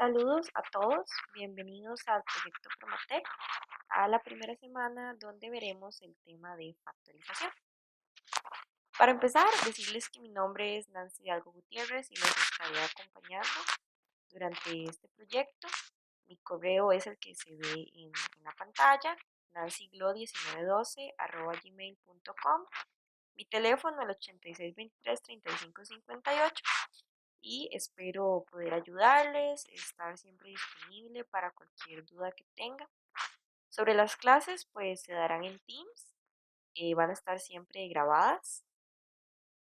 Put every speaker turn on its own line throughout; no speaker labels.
Saludos a todos, bienvenidos al proyecto Promatec, a la primera semana donde veremos el tema de factorización. Para empezar, decirles que mi nombre es Nancy Hidalgo Gutiérrez y los estaré acompañando durante este proyecto. Mi correo es el que se ve en la pantalla, nancyglo1912@gmail.com. Mi teléfono el 8623-3558 y espero poder ayudarles, estar siempre disponible para cualquier duda que tengan. Sobre las clases, pues se darán en Teams, van a estar siempre grabadas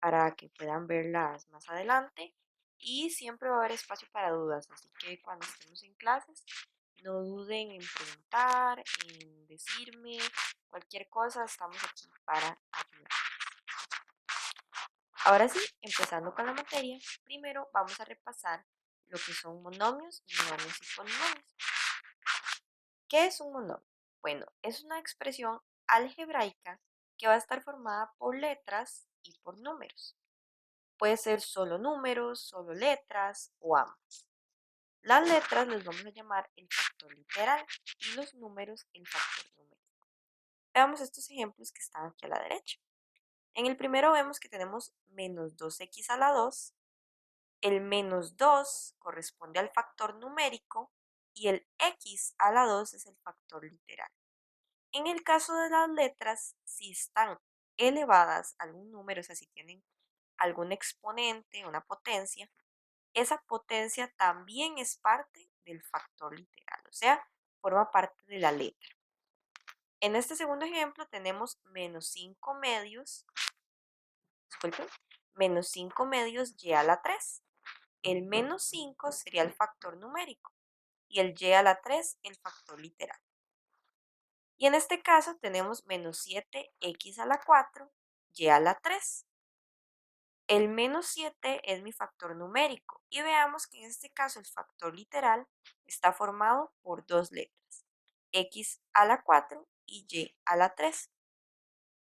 para que puedan verlas más adelante y siempre va a haber espacio para dudas, así que cuando estemos en clases, no duden en preguntar, en decirme cualquier cosa, estamos aquí para ayudar. Ahora sí, empezando con la materia, primero vamos a repasar lo que son monomios, binomios y polinomios. ¿Qué es un monomio? Bueno, es una expresión algebraica que va a estar formada por letras y por números. Puede ser solo números, solo letras o ambos. Las letras les vamos a llamar el factor literal y los números el factor numérico. Veamos estos ejemplos que están aquí a la derecha. En el primero vemos que tenemos menos 2x a la 2. El menos 2 corresponde al factor numérico y el x a la 2 es el factor literal. En el caso de las letras, si están elevadas a algún número, o sea, si tienen algún exponente, una potencia, esa potencia también es parte del factor literal, o sea, forma parte de la letra. En este segundo ejemplo tenemos menos 5 medios, disculpen, menos 5 medios y a la 3. El menos 5 sería el factor numérico y el y a la 3 el factor literal. Y en este caso tenemos menos 7x a la 4 y a la 3. El menos 7 es mi factor numérico y veamos que en este caso el factor literal está formado por dos letras, x a la 4 y y a la 3.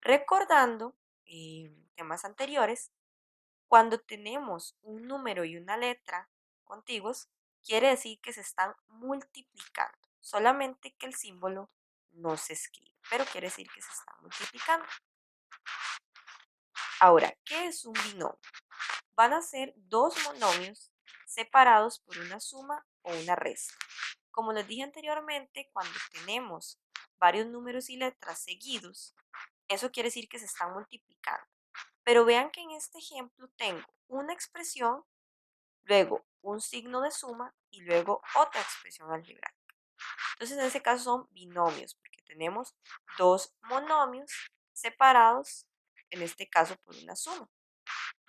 Recordando temas anteriores, cuando tenemos un número y una letra contiguos, quiere decir que se están multiplicando, solamente que el símbolo no se escribe, pero quiere decir que se están multiplicando. Ahora, ¿qué es un binomio? Van a ser dos monomios separados por una suma o una resta. Como les dije anteriormente, cuando tenemos varios números y letras seguidos, eso quiere decir que se están multiplicando. Pero vean que en este ejemplo tengo una expresión, luego un signo de suma y luego otra expresión algebraica. Entonces en este caso son binomios porque tenemos dos monomios separados, en este caso por una suma.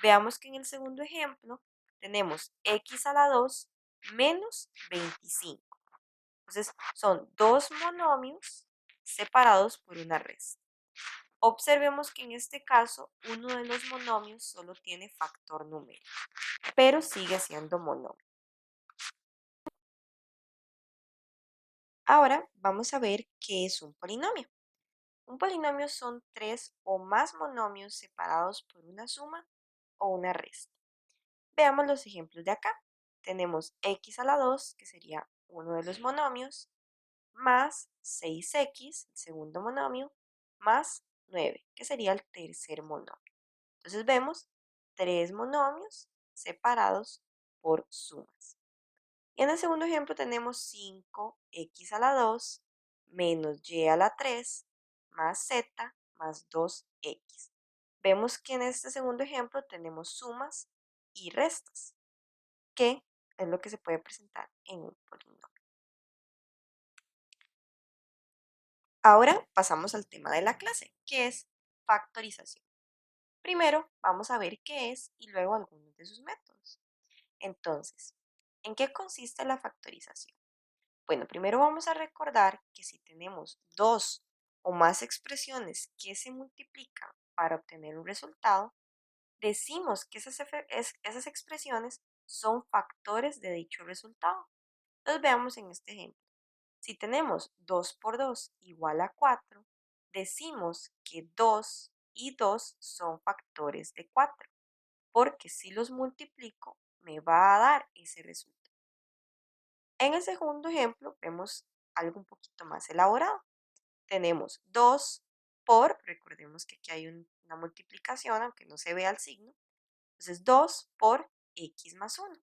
Veamos que en el segundo ejemplo tenemos x a la 2 menos 25. Entonces son dos monomios separados por una resta. Observemos que en este caso uno de los monomios solo tiene factor numérico, pero sigue siendo monomio. Ahora vamos a ver qué es un polinomio. Un polinomio son tres o más monomios separados por una suma o una resta. Veamos los ejemplos de acá. Tenemos x a la 2, que sería uno de los monomios, más 6x, el segundo monomio, más 9, que sería el tercer monomio. Entonces vemos tres monomios separados por sumas. Y en el segundo ejemplo tenemos 5x a la 2 menos y a la 3 más z más 2x. Vemos que en este segundo ejemplo tenemos sumas y restas, que es lo que se puede presentar en un polinomio. Ahora pasamos al tema de la clase, que es factorización. Primero vamos a ver qué es y luego algunos de sus métodos. Entonces, ¿en qué consiste la factorización? Bueno, primero vamos a recordar que si tenemos dos o más expresiones que se multiplican para obtener un resultado, decimos que esas expresiones son factores de dicho resultado. Entonces veamos en este ejemplo. Si tenemos 2 por 2 igual a 4, decimos que 2 y 2 son factores de 4, porque si los multiplico me va a dar ese resultado. En el segundo ejemplo vemos algo un poquito más elaborado. Tenemos 2 por, recordemos que aquí hay una multiplicación, aunque no se vea el signo. Entonces 2 por x más 1.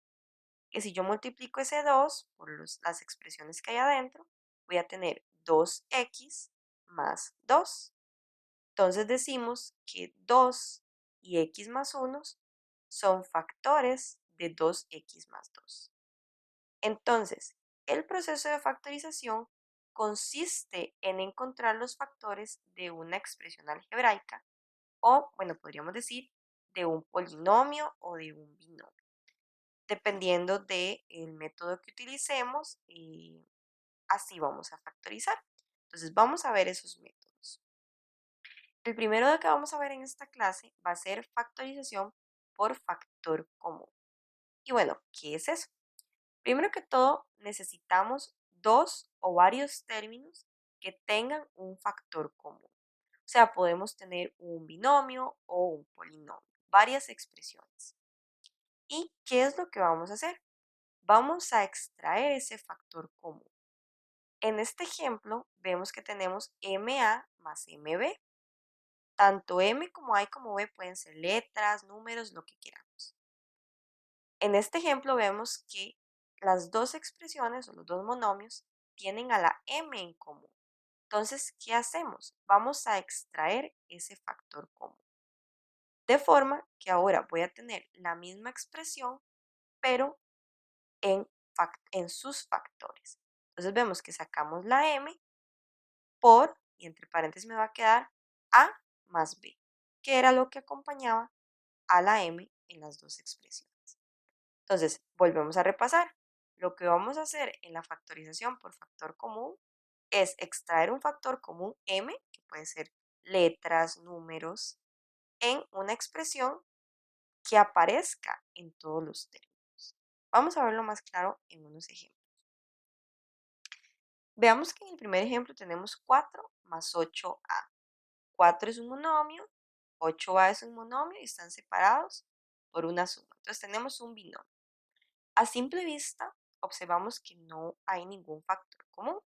Que si yo multiplico ese 2 por las expresiones que hay adentro, voy a tener 2x más 2. Entonces decimos que 2 y x más 1 son factores de 2x más 2. Entonces, el proceso de factorización consiste en encontrar los factores de una expresión algebraica o, bueno, podríamos decir, de un polinomio o de un binomio, dependiendo del método que utilicemos, y así vamos a factorizar. Entonces, vamos a ver esos métodos. El primero que vamos a ver en esta clase va a ser factorización por factor común. Y bueno, ¿qué es eso? Primero que todo, necesitamos dos o varios términos que tengan un factor común. O sea, podemos tener un binomio o un polinomio, varias expresiones. ¿Y qué es lo que vamos a hacer? Vamos a extraer ese factor común. En este ejemplo, vemos que tenemos MA más MB. Tanto M como A y como B pueden ser letras, números, lo que queramos. En este ejemplo vemos que las dos expresiones o los dos monomios tienen a la M en común. Entonces, ¿qué hacemos? Vamos a extraer ese factor común. De forma que ahora voy a tener la misma expresión, pero en sus factores. Entonces vemos que sacamos la M por, y entre paréntesis me va a quedar A más B, que era lo que acompañaba a la M en las dos expresiones. Entonces, volvemos a repasar. Lo que vamos a hacer en la factorización por factor común es extraer un factor común M, que puede ser letras, números, en una expresión que aparezca en todos los términos. Vamos a verlo más claro en unos ejemplos. Veamos que en el primer ejemplo tenemos 4 más 8a. 4 es un monomio, 8a es un monomio y están separados por una suma. Entonces tenemos un binomio. A simple vista, observamos que no hay ningún factor común,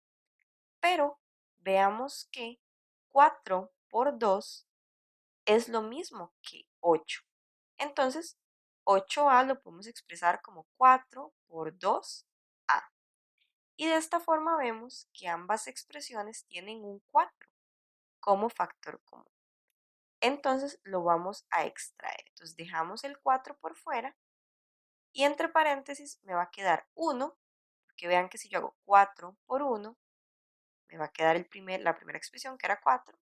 pero veamos que 4 por 2 es lo mismo que 8. Entonces, 8a lo podemos expresar como 4 por 2a. Y de esta forma vemos que ambas expresiones tienen un 4 como factor común. Entonces lo vamos a extraer. Entonces dejamos el 4 por fuera y entre paréntesis me va a quedar 1, porque vean que si yo hago 4 por 1, me va a quedar la primera expresión que era 4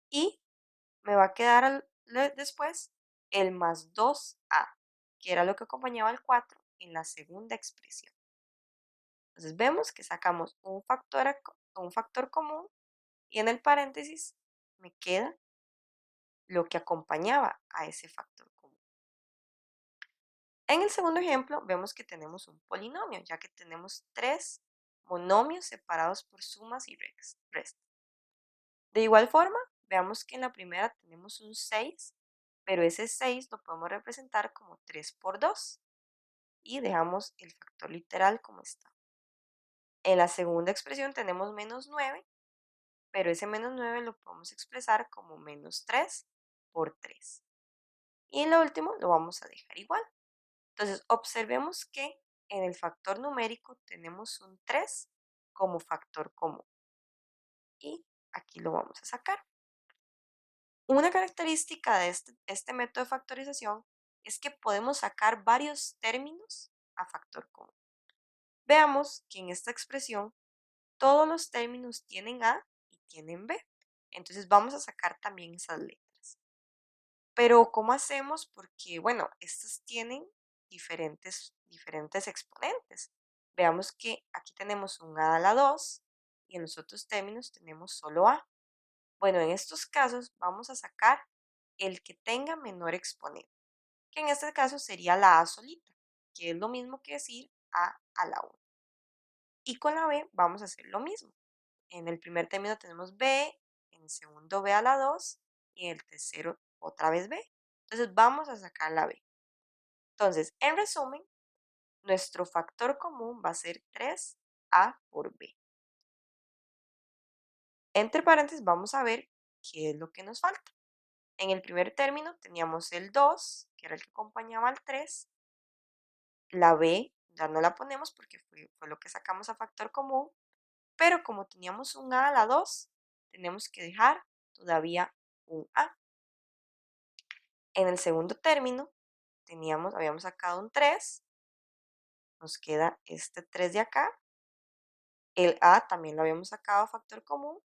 y me va a quedar después el más 2a, que era lo que acompañaba al 4 en la segunda expresión. Entonces vemos que sacamos un factor común y en el paréntesis me queda lo que acompañaba a ese factor común. En el segundo ejemplo vemos que tenemos un polinomio, ya que tenemos tres monomios separados por sumas y restas. De igual forma, veamos que en la primera tenemos un 6, pero ese 6 lo podemos representar como 3 por 2 y dejamos el factor literal como está. En la segunda expresión tenemos menos 9, pero ese menos 9 lo podemos expresar como menos 3 por 3. Y en lo último lo vamos a dejar igual. Entonces, observemos que en el factor numérico tenemos un 3 como factor común. Y aquí lo vamos a sacar. Una característica de este método de factorización es que podemos sacar varios términos a factor común. Veamos que en esta expresión todos los términos tienen A y tienen B. Entonces vamos a sacar también esas letras. Pero ¿cómo hacemos? Porque, bueno, estas tienen diferentes exponentes. Veamos que aquí tenemos un A a la 2 y en los otros términos tenemos solo A. Bueno, en estos casos vamos a sacar el que tenga menor exponente, que en este caso sería la A solita, que es lo mismo que decir A a la 1. Y con la B vamos a hacer lo mismo. En el primer término tenemos B, en el segundo B a la 2 y en el tercero otra vez B. Entonces vamos a sacar la B. Entonces, en resumen, nuestro factor común va a ser 3a por b. Entre paréntesis vamos a ver qué es lo que nos falta. En el primer término teníamos el 2, que era el que acompañaba al 3. La b ya no la ponemos porque fue lo que sacamos a factor común, pero como teníamos un a la 2, tenemos que dejar todavía un a. En el segundo término habíamos sacado un 3, nos queda este 3 de acá, el a también lo habíamos sacado a factor común,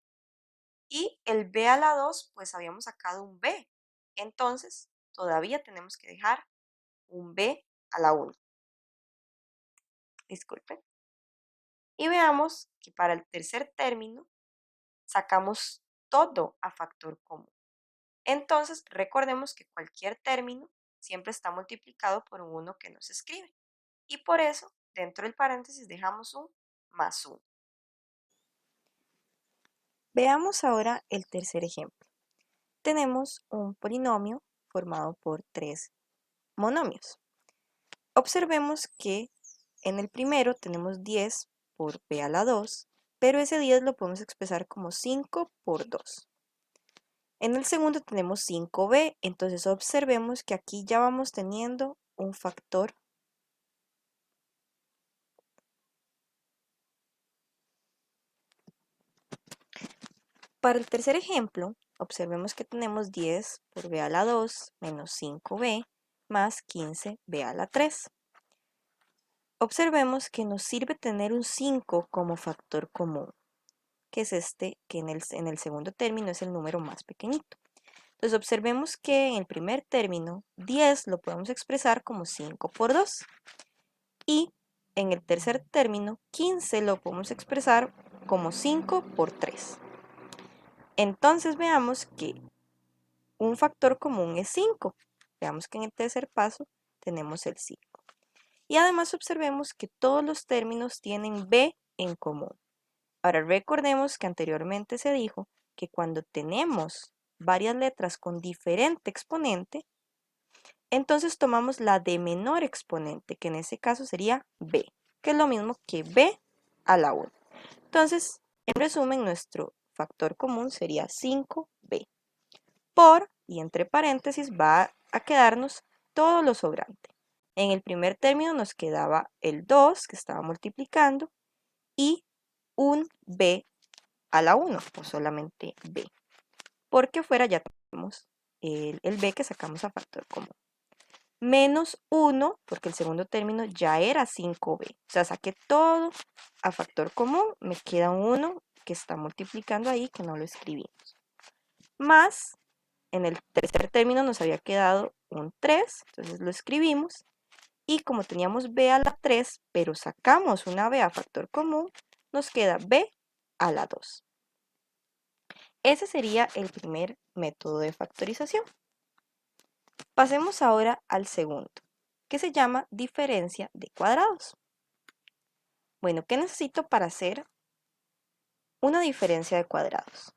y el b a la 2 pues habíamos sacado un b, entonces todavía tenemos que dejar un b a la 1. Disculpen. Y veamos que para el tercer término sacamos todo a factor común. Entonces recordemos que cualquier término siempre está multiplicado por un 1 que no se escribe. Y por eso dentro del paréntesis dejamos un más 1. Veamos ahora el tercer ejemplo. Tenemos un polinomio formado por 3 monomios. Observemos que en el primero tenemos 10 por b a la 2, pero ese 10 lo podemos expresar como 5 por 2. En el segundo tenemos 5b, entonces observemos que aquí ya vamos teniendo un factor. Para el tercer ejemplo, observemos que tenemos 10 por b a la 2 menos 5b más 15b a la 3. Observemos que nos sirve tener un 5 como factor común, que es este, que en el segundo término es el número más pequeñito. Entonces observemos que en el primer término 10 lo podemos expresar como 5 por 2 y en el tercer término 15 lo podemos expresar como 5 por 3. Entonces veamos que un factor común es 5. Veamos que en el tercer paso tenemos el 5. Y además observemos que todos los términos tienen b en común. Ahora recordemos que anteriormente se dijo que cuando tenemos varias letras con diferente exponente, entonces tomamos la de menor exponente, que en ese caso sería b, que es lo mismo que b a la 1. Entonces, en resumen, nuestro factor común sería 5b. Por, y entre paréntesis, va a quedarnos todo lo sobrante. En el primer término nos quedaba el 2, que estaba multiplicando, y un b a la 1, o solamente b. Porque afuera ya tenemos el b que sacamos a factor común. Menos 1, porque el segundo término ya era 5b. O sea, saqué todo a factor común, me queda un 1 que está multiplicando ahí, que no lo escribimos. Más, en el tercer término nos había quedado un 3, entonces lo escribimos. Y como teníamos b a la 3, pero sacamos una b a factor común, nos queda b a la 2. Ese sería el primer método de factorización. Pasemos ahora al segundo, que se llama diferencia de cuadrados. Bueno, ¿qué necesito para hacer una diferencia de cuadrados?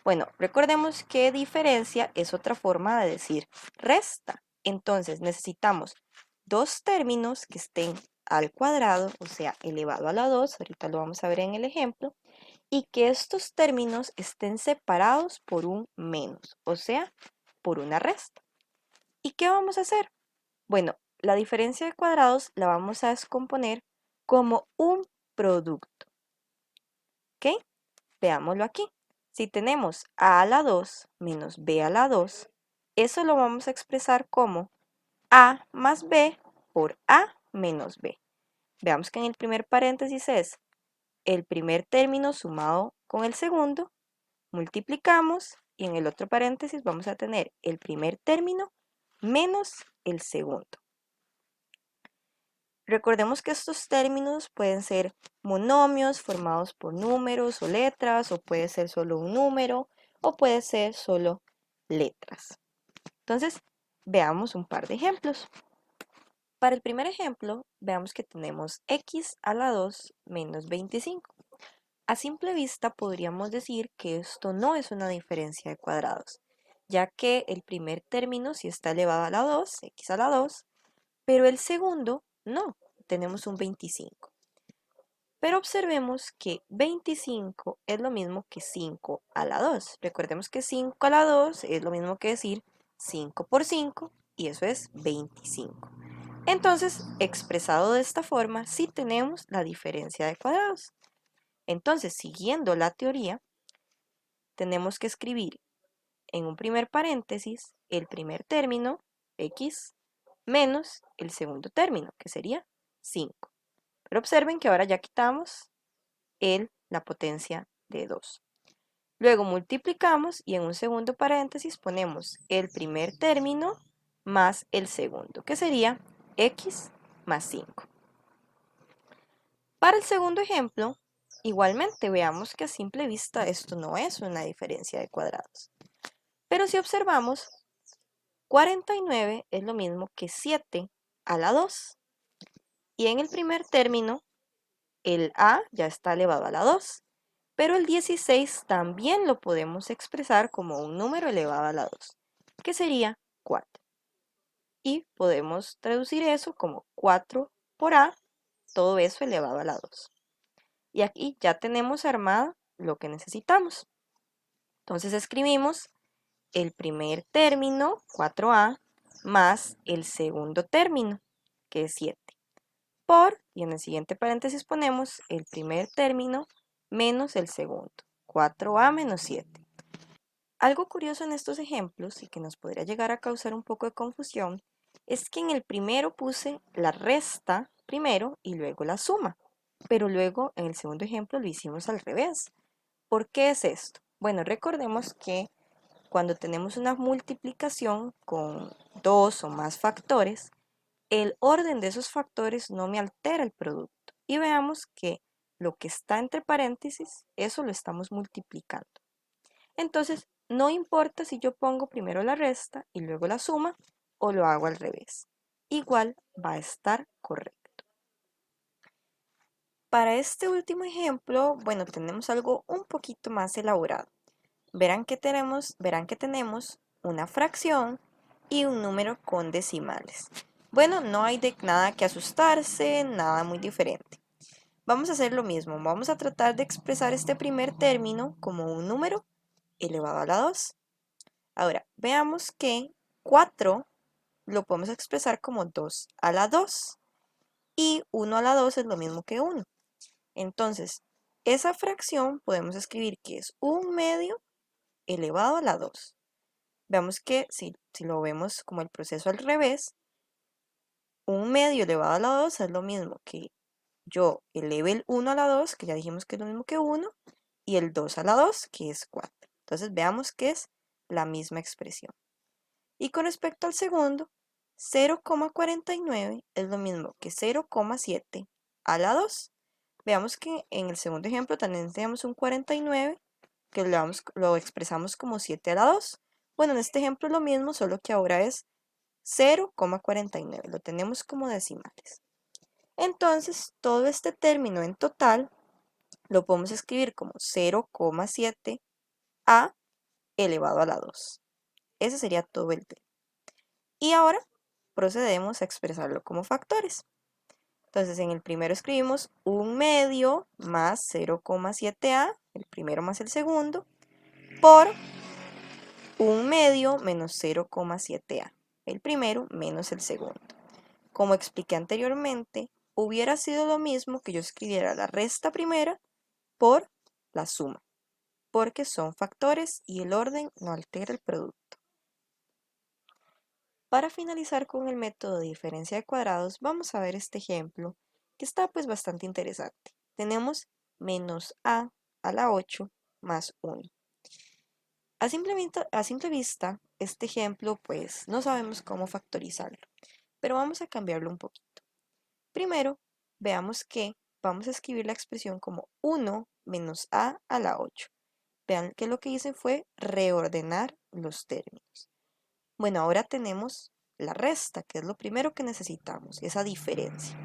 Bueno, recordemos que diferencia es otra forma de decir resta. Entonces necesitamos dos términos que estén al cuadrado, o sea, elevado a la 2, ahorita lo vamos a ver en el ejemplo, y que estos términos estén separados por un menos, o sea, por una resta. ¿Y qué vamos a hacer? Bueno, la diferencia de cuadrados la vamos a descomponer como un producto. ¿Ok? Veámoslo aquí. Si tenemos a la 2 menos b a la 2, eso lo vamos a expresar como a más b por a menos b. Veamos que en el primer paréntesis es el primer término sumado con el segundo, multiplicamos y en el otro paréntesis vamos a tener el primer término menos el segundo. Recordemos que estos términos pueden ser monomios formados por números o letras, o puede ser solo un número, o puede ser solo letras. Entonces, veamos un par de ejemplos. Para el primer ejemplo, veamos que tenemos x a la 2 menos 25. A simple vista podríamos decir que esto no es una diferencia de cuadrados, ya que el primer término sí está elevado a la 2, x a la 2, pero el segundo no, tenemos un 25. Pero observemos que 25 es lo mismo que 5 a la 2. Recordemos que 5 a la 2 es lo mismo que decir 5 por 5 y eso es 25. Entonces, expresado de esta forma, sí tenemos la diferencia de cuadrados. Entonces, siguiendo la teoría, tenemos que escribir en un primer paréntesis el primer término, x, menos el segundo término, que sería 5. Pero observen que ahora ya quitamos la potencia de 2. Luego multiplicamos y en un segundo paréntesis ponemos el primer término más el segundo, que sería x más 5. Para el segundo ejemplo, igualmente veamos que a simple vista esto no es una diferencia de cuadrados. Pero si observamos, 49 es lo mismo que 7 a la 2. Y en el primer término, el a ya está elevado a la 2. Pero el 16 también lo podemos expresar como un número elevado a la 2, que sería 4. Y podemos traducir eso como 4 por a, todo eso elevado a la 2. Y aquí ya tenemos armado lo que necesitamos. Entonces escribimos el primer término, 4a, más el segundo término, que es 7. Y en el siguiente paréntesis ponemos el primer término menos el segundo, 4a menos 7. Algo curioso en estos ejemplos y que nos podría llegar a causar un poco de confusión es que en el primero puse la resta primero y luego la suma, pero luego en el segundo ejemplo lo hicimos al revés. ¿Por qué es esto? Bueno, recordemos que cuando tenemos una multiplicación con dos o más factores, el orden de esos factores no me altera el producto. Y veamos que lo que está entre paréntesis, eso lo estamos multiplicando. Entonces, no importa si yo pongo primero la resta y luego la suma o lo hago al revés. Igual va a estar correcto. Para este último ejemplo, bueno, tenemos algo un poquito más elaborado. Verán que tenemos una fracción y un número con decimales. Bueno, no hay de nada que asustarse, nada muy diferente. Vamos a hacer lo mismo, vamos a tratar de expresar este primer término como un número elevado a la 2. Ahora, veamos que 4 lo podemos expresar como 2 a la 2 y 1 a la 2 es lo mismo que 1. Entonces, esa fracción podemos escribir que es 1/2 elevado a la 2. Veamos que si lo vemos como el proceso al revés, 1/2 elevado a la 2 es lo mismo que yo eleve el 1 a la 2, que ya dijimos que es lo mismo que 1, y el 2 a la 2, que es 4. Entonces veamos que es la misma expresión. Y con respecto al segundo, 0,49 es lo mismo que 0,7 a la 2. Veamos que en el segundo ejemplo también tenemos un 49 que lo expresamos como 7 a la 2. Bueno, en este ejemplo es lo mismo, solo que ahora es 0,49. Lo tenemos como decimales. Entonces, todo este término en total lo podemos escribir como 0,7 a elevado a la 2. Ese sería todo el término. Y ahora procedemos a expresarlo como factores. Entonces, en el primero escribimos 1/2 más 0,7a, el primero más el segundo, por 1/2 menos 0,7a, el primero menos el segundo. Como expliqué anteriormente, hubiera sido lo mismo que yo escribiera la resta primera por la suma, porque son factores y el orden no altera el producto. Para finalizar con el método de diferencia de cuadrados, vamos a ver este ejemplo que está pues bastante interesante. Tenemos menos a la 8 más 1. A simple vista, este ejemplo pues no sabemos cómo factorizarlo, pero vamos a cambiarlo un poquito. Primero, veamos que vamos a escribir la expresión como 1 menos a la 8. Vean que lo que hice fue reordenar los términos. Bueno, ahora tenemos la resta, que es lo primero que necesitamos, esa diferencia.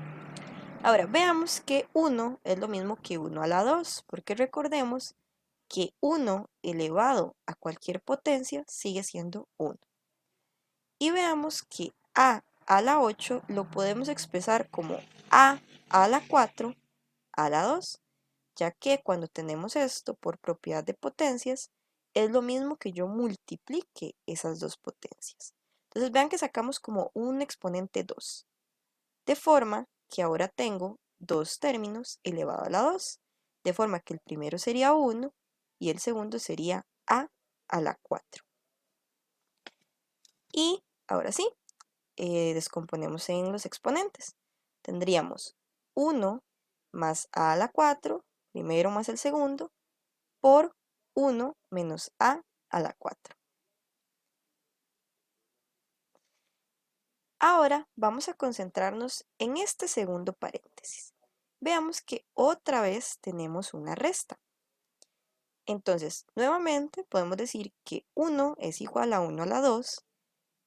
Ahora, veamos que 1 es lo mismo que 1 a la 2, porque recordemos que 1 elevado a cualquier potencia sigue siendo 1. Y veamos que a a la 8 lo podemos expresar como a la 4 a la 2, ya que cuando tenemos esto por propiedad de potencias, es lo mismo que yo multiplique esas dos potencias. Entonces vean que sacamos como un exponente 2, de forma que ahora tengo dos términos elevado a la 2, de forma que el primero sería 1 y el segundo sería a la 4. Y ahora sí, descomponemos en los exponentes. Tendríamos 1 más a la 4, primero más el segundo, por 1 menos a la 4. Ahora vamos a concentrarnos en este segundo paréntesis. Veamos que otra vez tenemos una resta. Entonces, nuevamente podemos decir que 1 es igual a 1 a la 2,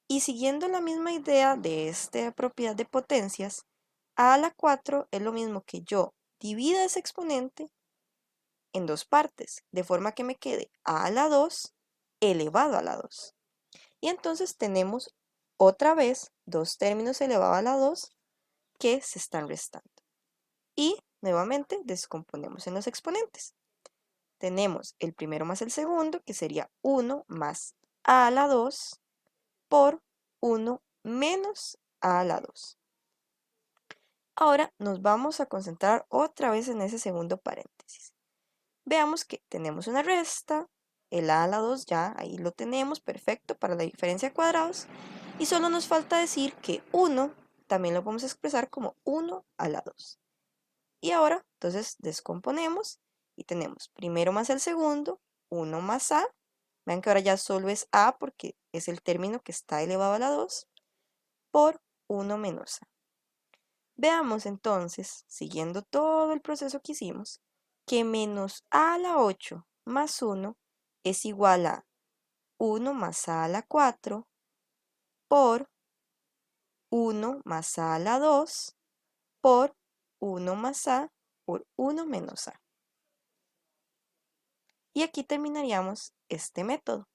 y siguiendo la misma idea de esta propiedad de potencias, a la 4 es lo mismo que yo divida ese exponente en dos partes, de forma que me quede a la 2 elevado a la 2. Y entonces tenemos otra vez dos términos elevados a la 2 que se están restando. Y nuevamente descomponemos en los exponentes. Tenemos el primero más el segundo, que sería 1 más a la 2 por 1 menos a la 2. Ahora nos vamos a concentrar otra vez en ese segundo paréntesis. Veamos que tenemos una resta, el a la 2 ya ahí lo tenemos, perfecto para la diferencia de cuadrados, y solo nos falta decir que 1 también lo podemos expresar como 1 a la 2. Y ahora entonces descomponemos y tenemos primero más el segundo, 1 más a, vean que ahora ya solo es a porque es el término que está elevado a la 2, por 1 menos a. Veamos entonces, siguiendo todo el proceso que hicimos, que menos a la 8 más 1 es igual a 1 más a la 4 por 1 más a la 2 por 1 más a por 1 menos a. Y aquí terminaríamos este método.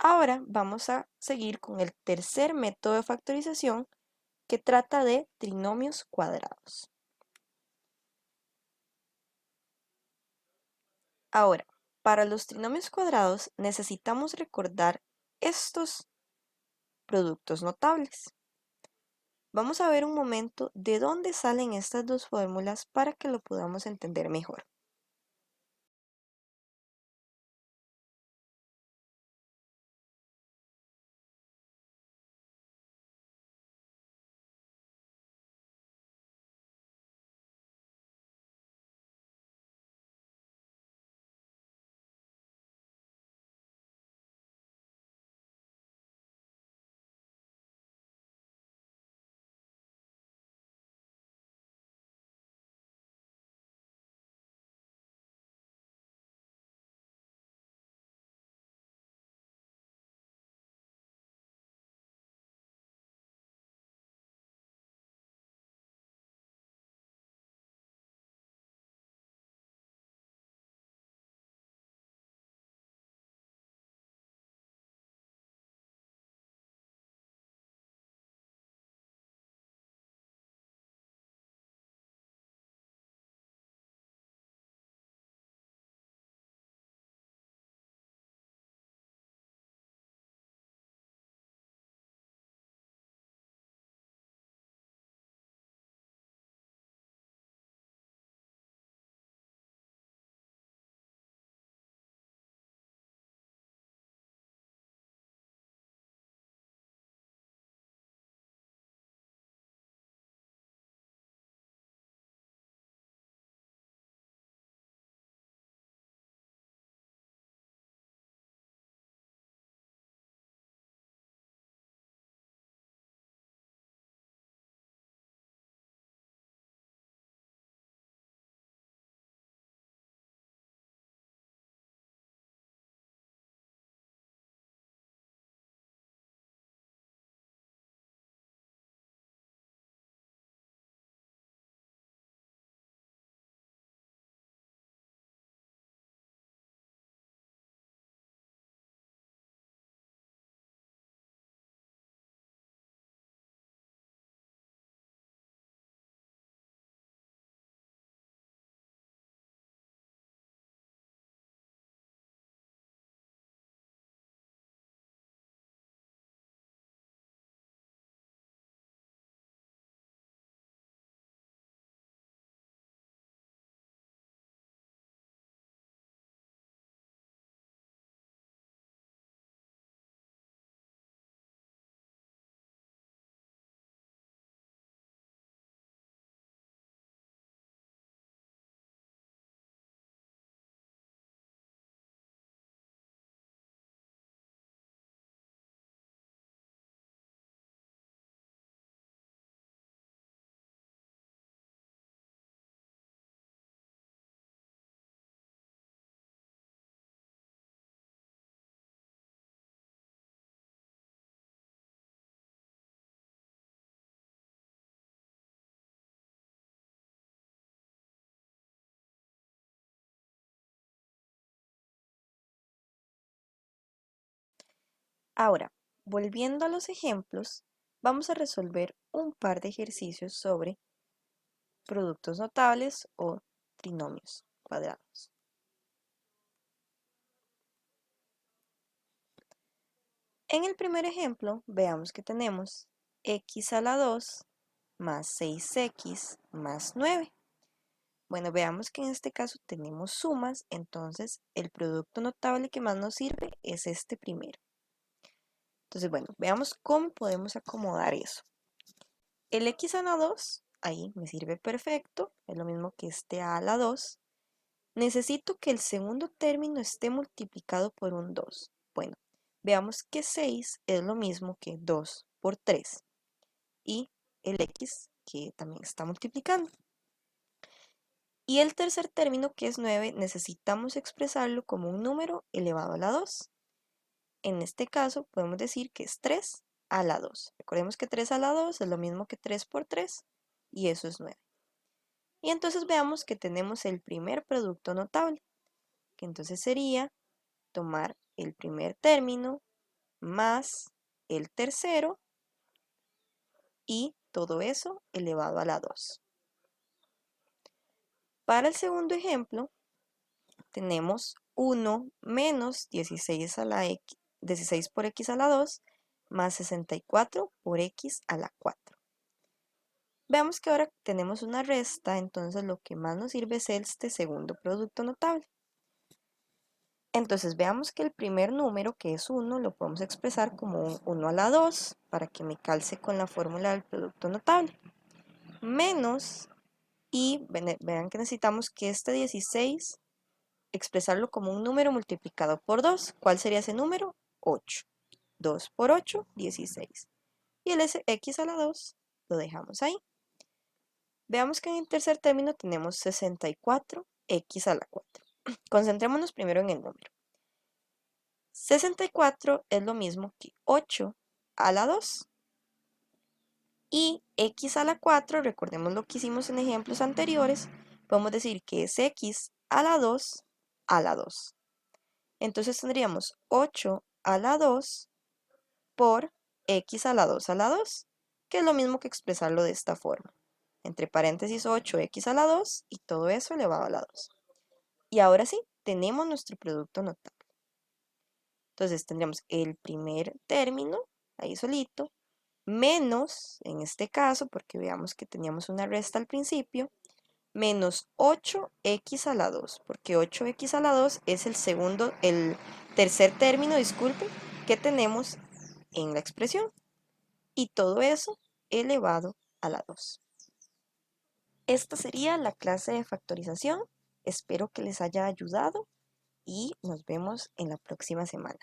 Ahora vamos a seguir con el tercer método de factorización que trata de trinomios cuadrados. Ahora, para los trinomios cuadrados necesitamos recordar estos productos notables. Vamos a ver un momento de dónde salen estas dos fórmulas para que lo podamos entender mejor. Ahora, volviendo a los ejemplos, vamos a resolver un par de ejercicios sobre productos notables o trinomios cuadrados. En el primer ejemplo, veamos que tenemos x a la 2 más 6x más 9. Bueno, veamos que en este caso tenemos sumas, entonces el producto notable que más nos sirve es este primero. Entonces, bueno, veamos cómo podemos acomodar eso. El x a la 2, ahí me sirve perfecto, es lo mismo que este a la 2. Necesito que el segundo término esté multiplicado por un 2. Bueno, veamos que 6 es lo mismo que 2 por 3 y el x que también está multiplicando. Y el tercer término, que es 9, necesitamos expresarlo como un número elevado a la 2. En este caso podemos decir que es 3 a la 2. Recordemos que 3 a la 2 es lo mismo que 3 por 3 y eso es 9. Y entonces veamos que tenemos el primer producto notable, que entonces sería tomar el primer término más el tercero y todo eso elevado a la 2. Para el segundo ejemplo, tenemos 1 menos 16 por x a la 2 más 64 por x a la 4. Veamos que ahora tenemos una resta, entonces lo que más nos sirve es este segundo producto notable. Entonces veamos que el primer número, que es 1, lo podemos expresar como un 1 a la 2 para que me calce con la fórmula del producto notable. Menos, y vean que necesitamos que este 16 expresarlo como un número multiplicado por 2. ¿Cuál sería ese número? 8. 2 por 8, 16. Y el x a la 2 lo dejamos ahí. Veamos que en el tercer término tenemos 64x a la 4. Concentrémonos primero en el número. 64 es lo mismo que 8 a la 2. Y x a la 4, recordemos lo que hicimos en ejemplos anteriores, podemos decir que es x a la 2 a la 2. Entonces tendríamos 8 a la 2 por x a la 2 a la 2, que es lo mismo que expresarlo de esta forma. Entre paréntesis 8x a la 2 y todo eso elevado a la 2. Y ahora sí, tenemos nuestro producto notable. Entonces tendríamos el primer término, ahí solito, menos, en este caso, porque veamos que teníamos una resta al principio, menos 8x a la 2, porque 8x a la 2 es el tercer término, disculpe, que tenemos en la expresión. Y todo eso elevado a la 2. Esta sería la clase de factorización. Espero que les haya ayudado y nos vemos en la próxima semana.